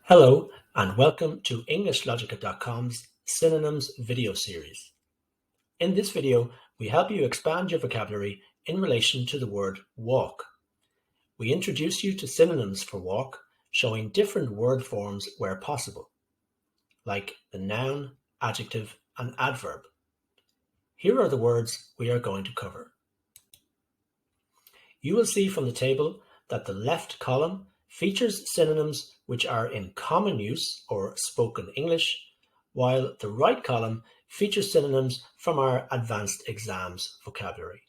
Hello and welcome to EnglishLogica.com's Synonyms video series. In this video, we help you expand your vocabulary in relation to the word walk. We introduce you to synonyms for walk, showing different word forms where possible, like the noun, adjective, and adverb. Here are the words we are going to cover. You will see from the table that the left column features synonyms which are in common use or spoken English, while the right column features synonyms from our advanced exams vocabulary.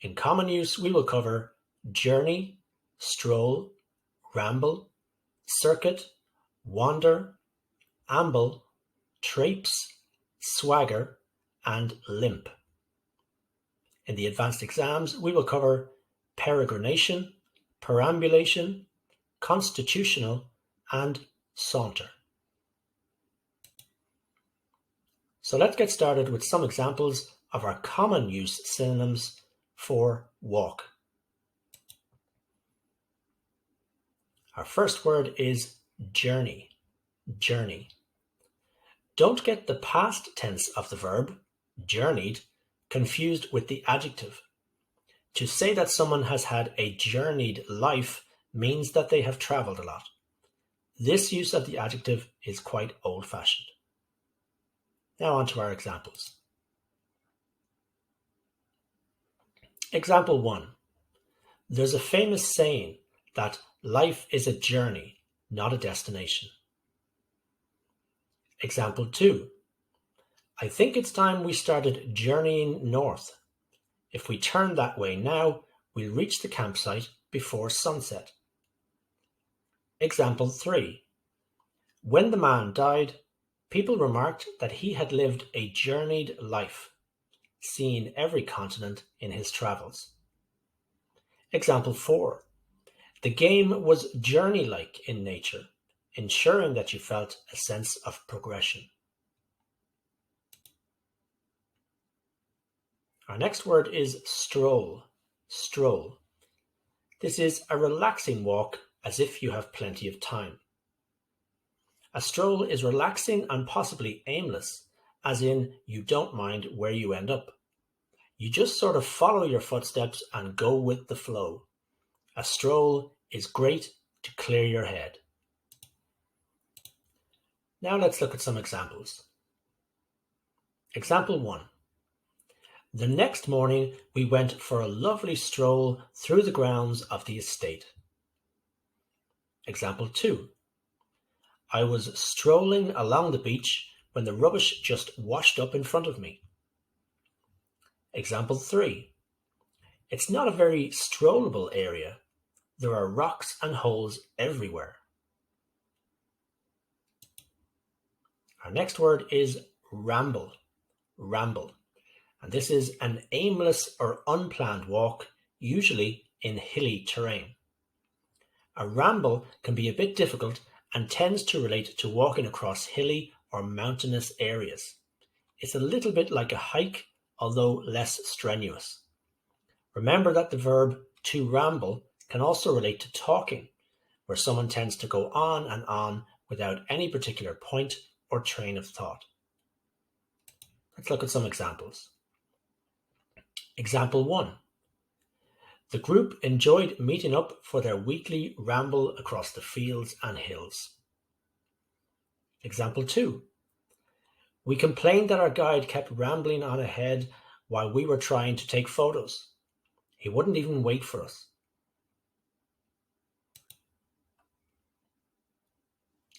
In common use, we will cover journey, stroll, ramble, circuit, wander, amble, traipse, swagger, and limp. In the advanced exams, we will cover peregrination, perambulation, constitutional, and saunter. So let's get started with some examples of our common use synonyms for walk. Our first word is journey. Journey. Don't get the past tense of the verb, journeyed, confused with the adjective. To say that someone has had a journeyed life means that they have traveled a lot. This use of the adjective is quite old-fashioned. Now on to our examples. Example 1. There's a famous saying that life is a journey, not a destination. Example 2. I think it's time we started journeying north. If we turn that way now, we'll reach the campsite before sunset. Example 3. When the man died, people remarked that he had lived a journeyed life, seeing every continent in his travels. Example 4. The game was journey-like in nature, ensuring that you felt a sense of progression. Our next word is stroll. Stroll. This is a relaxing walk as if you have plenty of time. A stroll is relaxing and possibly aimless, as in you don't mind where you end up. You just sort of follow your footsteps and go with the flow. A stroll is great to clear your head. Now let's look at some examples. Example 1. The next morning, we went for a lovely stroll through the grounds of the estate. Example 2. I was strolling along the beach when the rubbish just washed up in front of me. Example 3. It's not a very strollable area. There are rocks and holes everywhere. Our next word is ramble. Ramble. And this is an aimless or unplanned walk, usually in hilly terrain. A ramble can be a bit difficult and tends to relate to walking across hilly or mountainous areas. It's a little bit like a hike, although less strenuous. Remember that the verb to ramble can also relate to talking, where someone tends to go on and on without any particular point or train of thought. Let's look at some examples. Example 1. The group enjoyed meeting up for their weekly ramble across the fields and hills. Example 2. We complained that our guide kept rambling on ahead while we were trying to take photos. He wouldn't even wait for us.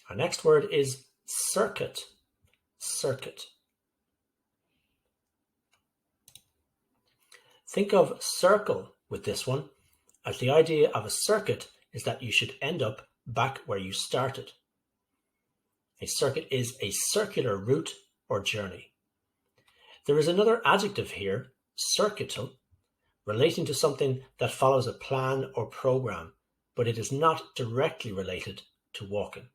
Our next word is circuit. Circuit. Think of circle with this one, as the idea of a circuit is that you should end up back where you started. A circuit is a circular route or journey. There is another adjective here, circuital, relating to something that follows a plan or program, but it is not directly related to walking.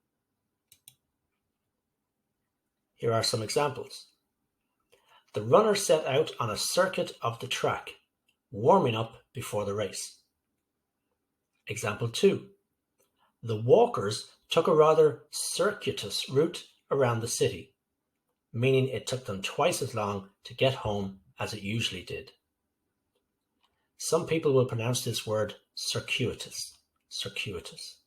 Here are some examples. The runner set out on a circuit of the track, warming up before the race. Example 2. The walkers took a rather circuitous route around the city, meaning it took them twice as long to get home as it usually did. Some people will pronounce this word circuitous, circuitous.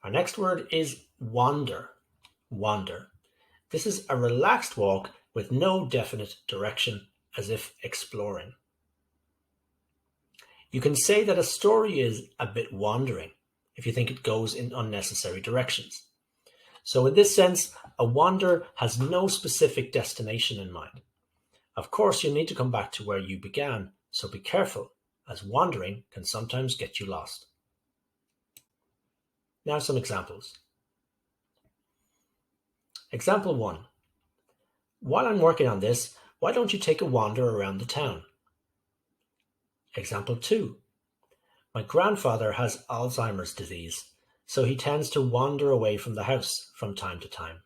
Our next word is wander, wander. This is a relaxed walk with no definite direction, as if exploring. You can say that a story is a bit wandering if you think it goes in unnecessary directions. So in this sense, a wander has no specific destination in mind. Of course, you need to come back to where you began, so be careful, as wandering can sometimes get you lost. Now some examples. Example 1. While I'm working on this, why don't you take a wander around the town? Example 2. My grandfather has Alzheimer's disease, so he tends to wander away from the house from time to time.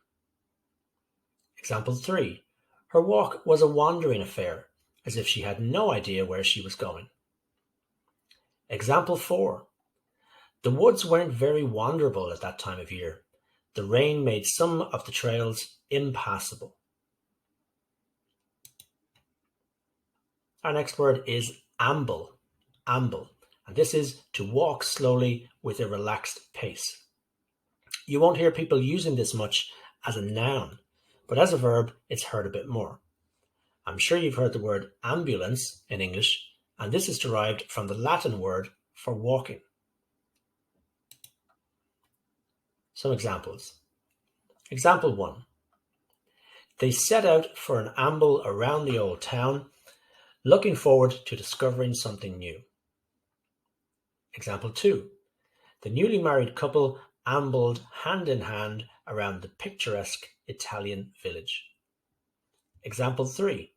Example 3. Her walk was a wandering affair, as if she had no idea where she was going. Example 4. The woods weren't very wanderable at that time of year. The rain made some of the trails impassable. Our next word is amble, amble, and this is to walk slowly with a relaxed pace. You won't hear people using this much as a noun, but as a verb, it's heard a bit more. I'm sure you've heard the word ambulance in English, and this is derived from the Latin word for walking. Some examples. Example 1. They set out for an amble around the old town, looking forward to discovering something new. Example 2. The newly married couple ambled hand in hand around the picturesque Italian village. Example 3.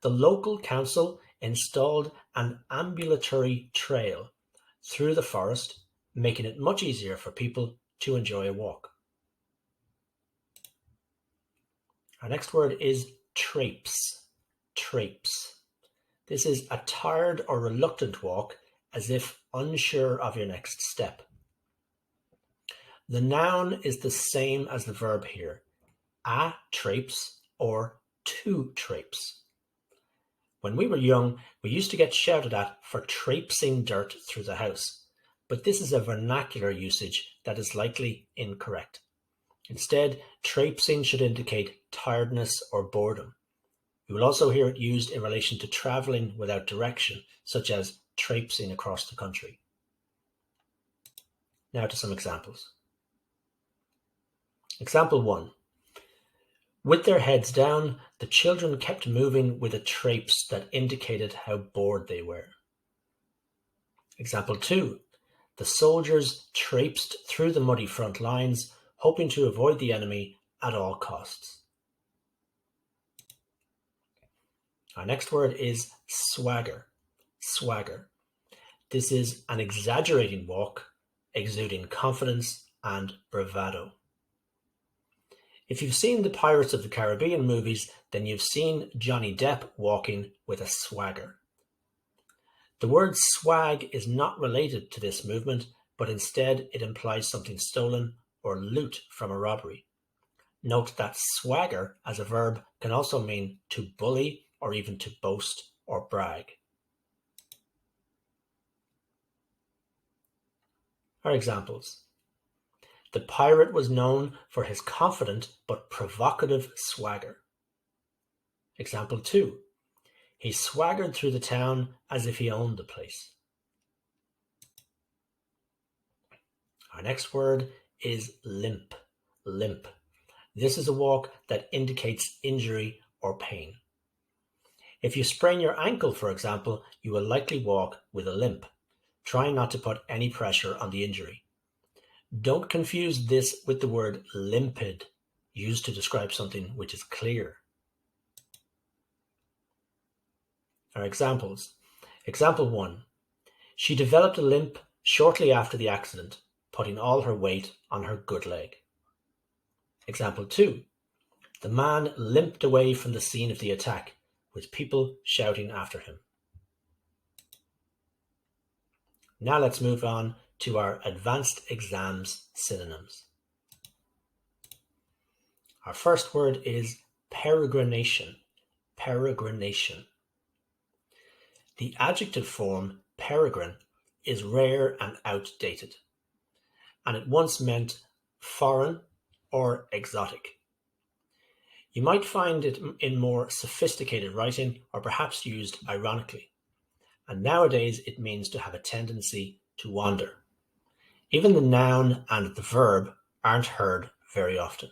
The local council installed an ambulatory trail through the forest, making it much easier for people to enjoy a walk. Our next word is traipse, traipse. This is a tired or reluctant walk, as if unsure of your next step. The noun is the same as the verb here, a traipse or to traipse. When we were young, we used to get shouted at for traipsing dirt through the house, but this is a vernacular usage that is likely incorrect. Instead, traipsing should indicate tiredness or boredom. You will also hear it used in relation to traveling without direction, such as traipsing across the country. Now to some examples. Example 1. With their heads down, the children kept moving with a traipse that indicated how bored they were. Example 2. The soldiers traipsed through the muddy front lines, hoping to avoid the enemy at all costs. Our next word is swagger, swagger. This is an exaggerating walk, exuding confidence and bravado. If you've seen the Pirates of the Caribbean movies, then you've seen Johnny Depp walking with a swagger. The word swag is not related to this movement, but instead it implies something stolen or loot from a robbery. Note that swagger as a verb can also mean to bully or even to boast or brag. Our examples. The pirate was known for his confident but provocative swagger. Example 2. He swaggered through the town as if he owned the place. Our next word is limp, limp. This is a walk that indicates injury or pain. If you sprain your ankle, for example, you will likely walk with a limp, trying not to put any pressure on the injury. Don't confuse this with the word limpid, used to describe something which is clear. Our examples. Example 1. She developed a limp shortly after the accident, putting all her weight on her good leg. Example 2. The man limped away from the scene of the attack, with people shouting after him. Now let's move on to our advanced exams synonyms. Our first word is peregrination. Peregrination. The adjective form peregrine is rare and outdated, and it once meant foreign or exotic. You might find it in more sophisticated writing or perhaps used ironically, and nowadays it means to have a tendency to wander. Even the noun and the verb aren't heard very often.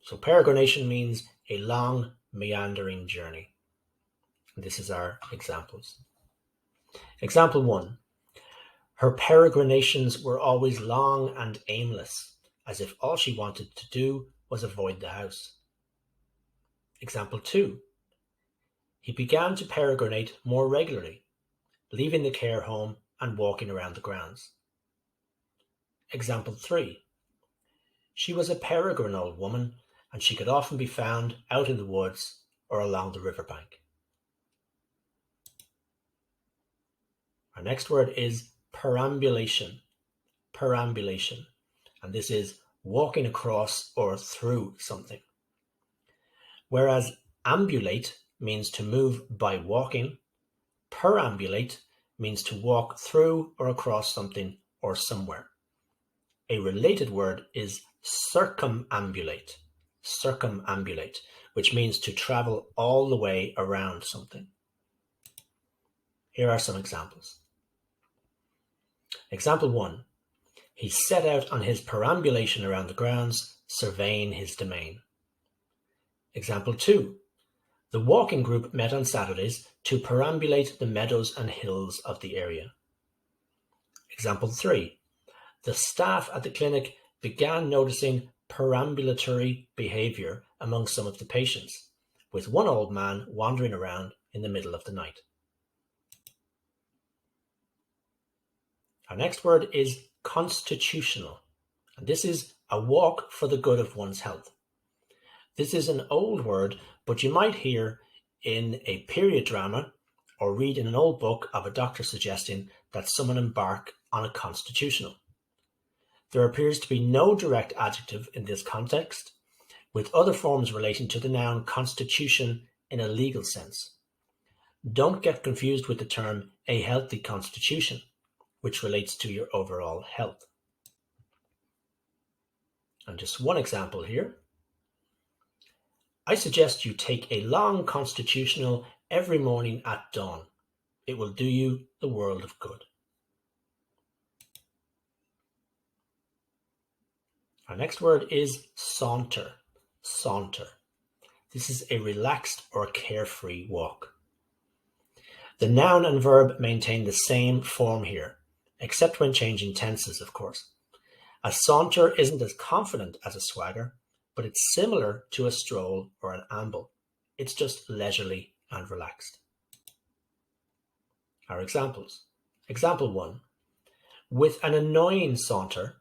So peregrination means a long, meandering journey. This is our examples. Example 1. Her peregrinations were always long and aimless, as if all she wanted to do was avoid the house. Example 2. He began to peregrinate more regularly, leaving the care home and walking around the grounds. Example 3. She was a peregrine old woman, and she could often be found out in the woods or along the riverbank. Our next word is perambulation. Perambulation. And this is walking across or through something. Whereas ambulate means to move by walking, perambulate means to walk through or across something or somewhere. A related word is circumambulate. Circumambulate, which means to travel all the way around something. Here are some examples. Example 1. He set out on his perambulation around the grounds, surveying his domain. Example 2. The walking group met on Saturdays to perambulate the meadows and hills of the area. Example 3. The staff at the clinic began noticing perambulatory behavior among some of the patients, with one old man wandering around in the middle of the night. Our next word is constitutional, and this is a walk for the good of one's health. This is an old word, but you might hear in a period drama or read in an old book of a doctor suggesting that someone embark on a constitutional. There appears to be no direct adjective in this context, with other forms relating to the noun constitution in a legal sense. Don't get confused with the term a healthy constitution, which relates to your overall health. And just one example here. I suggest you take a long constitutional every morning at dawn. It will do you the world of good. Our next word is saunter. Saunter. This is a relaxed or carefree walk. The noun and verb maintain the same form here, except when changing tenses, of course. A saunter isn't as confident as a swagger, but it's similar to a stroll or an amble. It's just leisurely and relaxed. Our examples. Example 1. With an annoying saunter,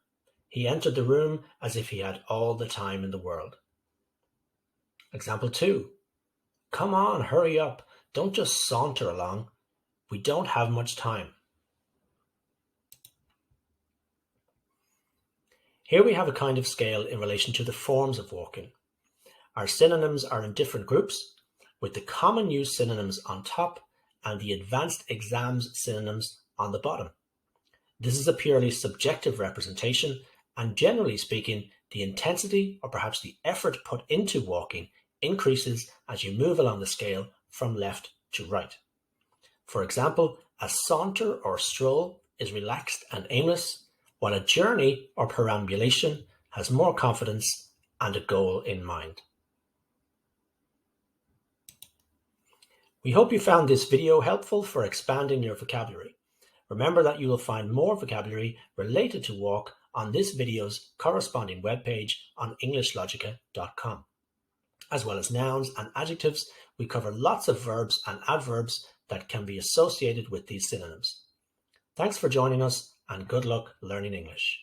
he entered the room as if he had all the time in the world. Example 2. Come on, hurry up. Don't just saunter along. We don't have much time. Here we have a kind of scale in relation to the forms of walking. Our synonyms are in different groups, with the common use synonyms on top and the advanced exams synonyms on the bottom. This is a purely subjective representation, and generally speaking, the intensity or perhaps the effort put into walking increases as you move along the scale from left to right. For example, a saunter or stroll is relaxed and aimless, while a journey or perambulation has more confidence and a goal in mind. We hope you found this video helpful for expanding your vocabulary. Remember that you will find more vocabulary related to walk on this video's corresponding webpage on EnglishLogica.com. As well as nouns and adjectives, we cover lots of verbs and adverbs that can be associated with these synonyms. Thanks for joining us, and good luck learning English.